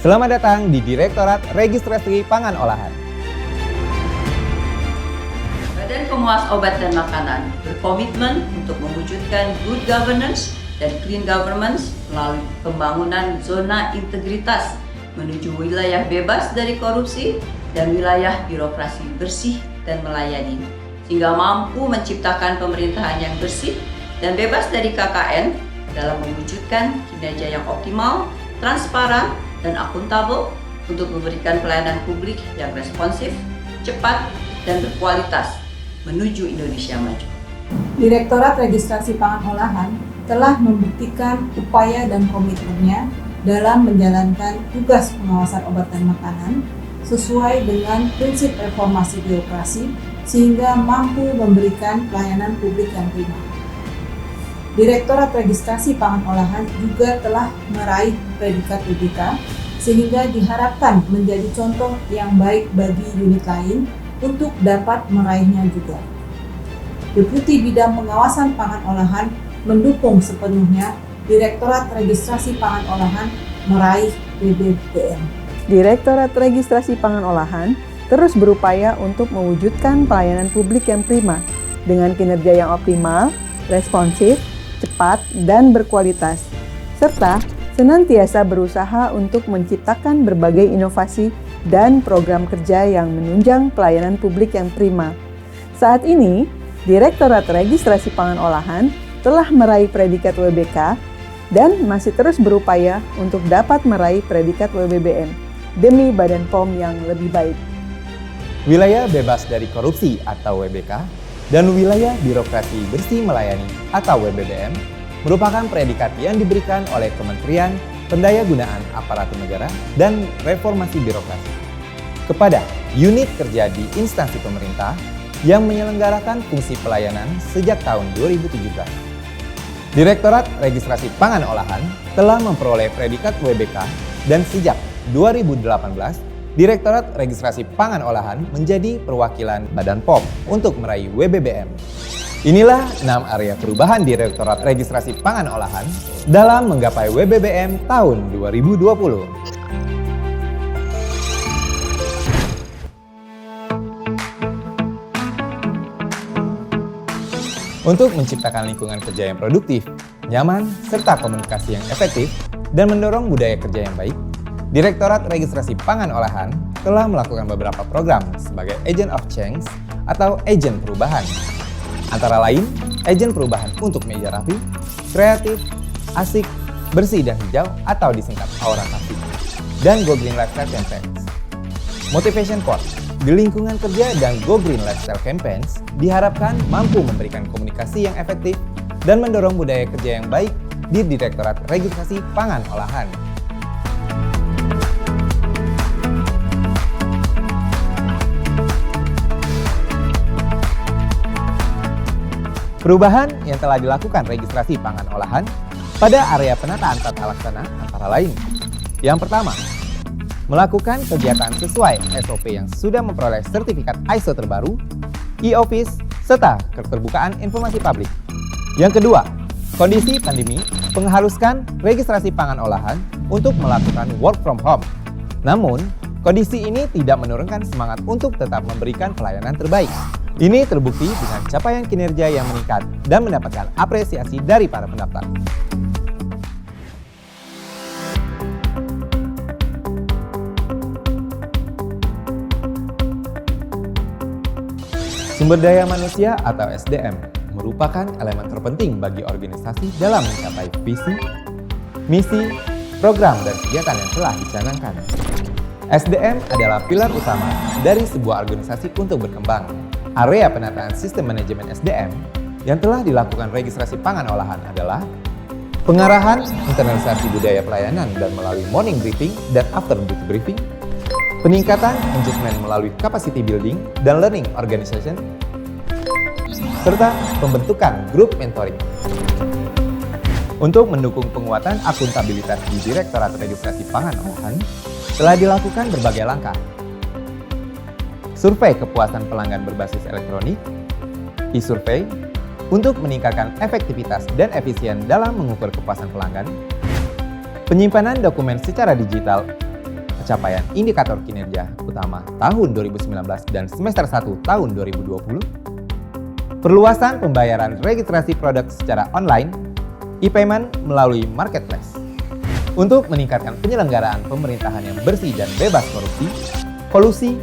Selamat datang di Direktorat Registrasi Pangan Olahan. Badan Pengawas Obat dan Makanan berkomitmen untuk mewujudkan good governance dan clean governance melalui pembangunan zona integritas menuju wilayah bebas dari korupsi dan wilayah birokrasi bersih dan melayani, sehingga mampu menciptakan pemerintahan yang bersih dan bebas dari KKN dalam mewujudkan kinerja yang optimal, transparan, dan akuntabel untuk memberikan pelayanan publik yang responsif, cepat, dan berkualitas menuju Indonesia maju. Direktorat Registrasi Pangan Olahan telah membuktikan upaya dan komitmennya dalam menjalankan tugas pengawasan obat dan makanan sesuai dengan prinsip reformasi birokrasi sehingga mampu memberikan pelayanan publik yang prima. Direktorat Registrasi Pangan Olahan juga telah meraih predikat WBK sehingga diharapkan menjadi contoh yang baik bagi unit lain untuk dapat meraihnya juga. Deputi Bidang Pengawasan Pangan Olahan mendukung sepenuhnya Direktorat Registrasi Pangan Olahan meraih WBBM. Direktorat Registrasi Pangan Olahan terus berupaya untuk mewujudkan pelayanan publik yang prima dengan kinerja yang optimal, responsif, cepat, dan berkualitas, serta senantiasa berusaha untuk menciptakan berbagai inovasi dan program kerja yang menunjang pelayanan publik yang prima. Saat ini, Direktorat Registrasi Pangan Olahan telah meraih predikat WBK dan masih terus berupaya untuk dapat meraih predikat WBBM demi Badan POM yang lebih baik. Wilayah bebas dari korupsi atau WBK dan wilayah birokrasi bersih melayani atau WBBM merupakan predikat yang diberikan oleh Kementerian Pendayagunaan Aparatur Negara dan Reformasi Birokrasi kepada unit kerja di instansi pemerintah yang menyelenggarakan fungsi pelayanan sejak tahun 2017. Direktorat Registrasi Pangan Olahan telah memperoleh predikat WBK dan sejak 2018 Direktorat Registrasi Pangan Olahan menjadi perwakilan Badan POM untuk meraih WBBM. Inilah 6 area perubahan Direktorat Registrasi Pangan Olahan dalam menggapai WBBM tahun 2020. Untuk menciptakan lingkungan kerja yang produktif, nyaman, serta komunikasi yang efektif, dan mendorong budaya kerja yang baik, Direktorat Registrasi Pangan Olahan telah melakukan beberapa program sebagai agent of change atau agen perubahan. Antara lain, agen perubahan untuk meja rapi, kreatif, asik, bersih dan hijau atau disingkat Aura Kasih, dan Go Green Lifestyle Campaigns. Motivation Quote di lingkungan kerja dan Go Green Lifestyle Campaigns diharapkan mampu memberikan komunikasi yang efektif dan mendorong budaya kerja yang baik di Direktorat Registrasi Pangan Olahan. Perubahan yang telah dilakukan registrasi pangan olahan pada area penataan tata laksana antara lain. Yang pertama, melakukan kegiatan sesuai SOP yang sudah memperoleh sertifikat ISO terbaru, e-office, serta keterbukaan informasi publik. Yang kedua, kondisi pandemi mengharuskan registrasi pangan olahan untuk melakukan work from home. Namun, kondisi ini tidak menurunkan semangat untuk tetap memberikan pelayanan terbaik. Ini terbukti dengan capaian kinerja yang meningkat dan mendapatkan apresiasi dari para pendaftar. Sumber daya manusia atau SDM merupakan elemen terpenting bagi organisasi dalam mencapai visi, misi, program, dan kegiatan yang telah dicanangkan. SDM adalah pilar utama dari sebuah organisasi untuk berkembang. Area penataan sistem manajemen SDM yang telah dilakukan registrasi pangan olahan adalah pengarahan internalisasi budaya pelayanan dan melalui morning briefing dan after duty briefing, peningkatan engagement melalui capacity building dan learning organization, serta pembentukan grup mentoring. Untuk mendukung penguatan akuntabilitas di Direktorat Registrasi Pangan Olahan, telah dilakukan berbagai langkah. Survei kepuasan pelanggan berbasis elektronik, e-survey, untuk meningkatkan efektivitas dan efisien dalam mengukur kepuasan pelanggan, penyimpanan dokumen secara digital, capaian indikator kinerja utama tahun 2019 dan semester 1 tahun 2020, perluasan pembayaran registrasi produk secara online, e-payment melalui marketplace. Untuk meningkatkan penyelenggaraan pemerintahan yang bersih dan bebas korupsi, kolusi,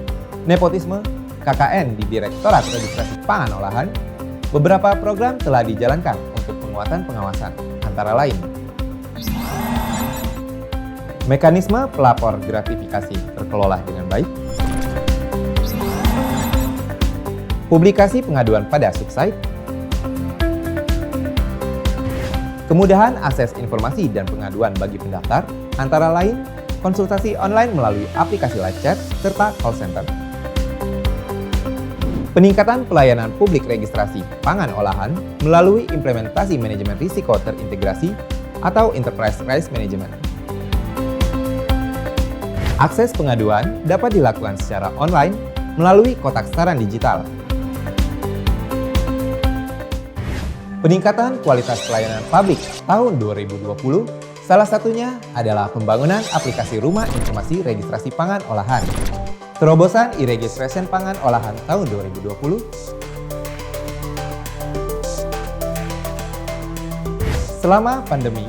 nepotisme, KKN di Direktorat Registrasi Pangan Olahan, beberapa program telah dijalankan untuk penguatan pengawasan, antara lain mekanisme pelapor gratifikasi terkelola dengan baik, publikasi pengaduan pada subsite, kemudahan akses informasi dan pengaduan bagi pendaftar, antara lain konsultasi online melalui aplikasi live chat serta call center, peningkatan pelayanan publik registrasi pangan olahan melalui implementasi manajemen risiko terintegrasi atau Enterprise Risk Management. Akses pengaduan dapat dilakukan secara online melalui kotak saran digital. Peningkatan kualitas pelayanan publik tahun 2020, salah satunya adalah pembangunan aplikasi Rumah Informasi Registrasi Pangan Olahan, terobosan e-registration pangan olahan tahun 2020, selama pandemi,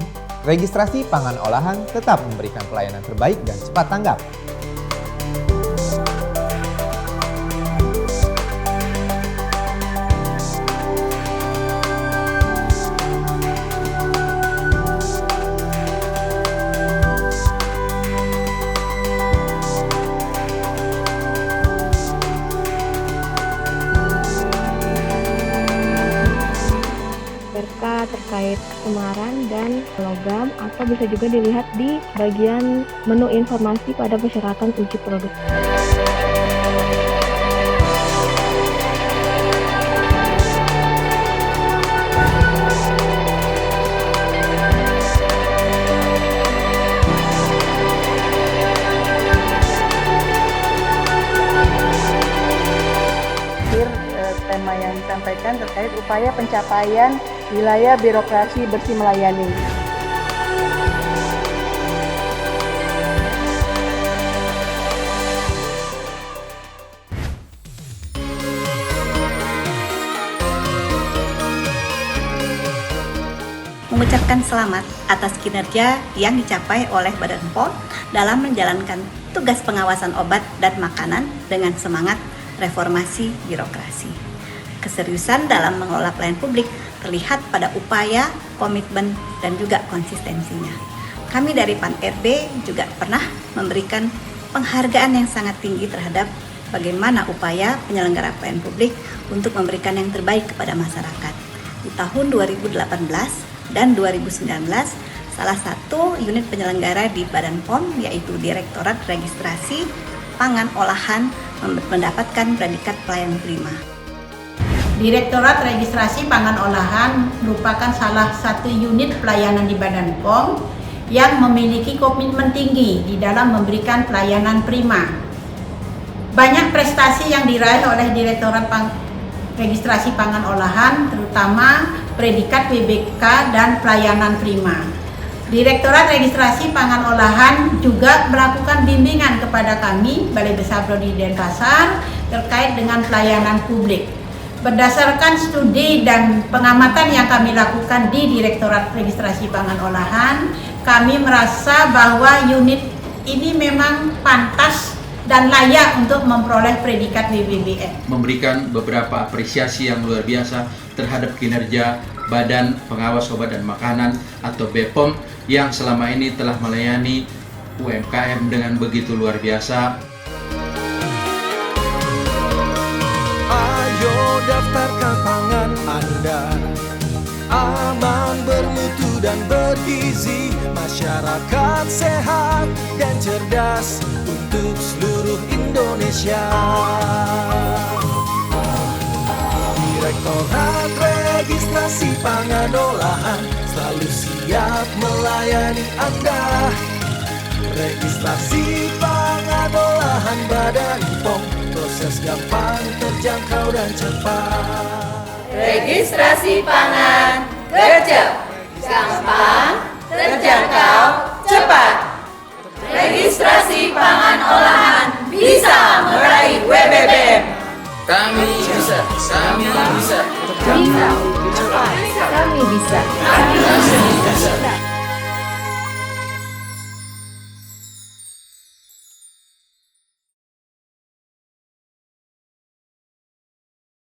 registrasi pangan olahan tetap memberikan pelayanan terbaik dan cepat tanggap. Terkait kemaran dan logam, atau bisa juga dilihat di bagian menu informasi pada persyaratan uji produk. Tema yang disampaikan terkait upaya pencapaian wilayah birokrasi bersih melayani. Mengucapkan selamat atas kinerja yang dicapai oleh Badan POM dalam menjalankan tugas pengawasan obat dan makanan dengan semangat reformasi birokrasi. Keseriusan dalam mengelola pelayanan publik terlihat pada upaya, komitmen, dan juga konsistensinya. Kami dari PAN-RB juga pernah memberikan penghargaan yang sangat tinggi terhadap bagaimana upaya penyelenggara pelayanan publik untuk memberikan yang terbaik kepada masyarakat. Di tahun 2018 dan 2019, salah satu unit penyelenggara di Badan POM yaitu Direktorat Registrasi Pangan Olahan mendapatkan predikat pelayanan prima. Direktorat Registrasi Pangan Olahan merupakan salah satu unit pelayanan di Badan POM yang memiliki komitmen tinggi di dalam memberikan pelayanan prima. Banyak prestasi yang diraih oleh Direktorat Registrasi Pangan Olahan, terutama predikat WBK dan pelayanan prima. Direktorat Registrasi Pangan Olahan juga melakukan bimbingan kepada kami, Balai Besar Prodi Denpasar, terkait dengan pelayanan publik. Berdasarkan studi dan pengamatan yang kami lakukan di Direktorat Registrasi Pangan Olahan, kami merasa bahwa unit ini memang pantas dan layak untuk memperoleh predikat WBBM. Memberikan beberapa apresiasi yang luar biasa terhadap kinerja Badan Pengawas Obat dan Makanan atau BPOM yang selama ini telah melayani UMKM dengan begitu luar biasa. Ayo daftarkan pangan Anda, aman, bermutu dan bergizi, masyarakat sehat dan cerdas untuk seluruh Indonesia. Direktorat Registrasi Pangan Olahan selalu siap melayani Anda. Registrasi pangan olahan Badan POM, proses gampang, terjangkau dan cepat. Registrasi pangan gercep, gampang, terjangkau, cepat. Registrasi pangan pangan olahan bisa meraih WBBM. Kami bisa, kami bisa. Kami bisa. Kami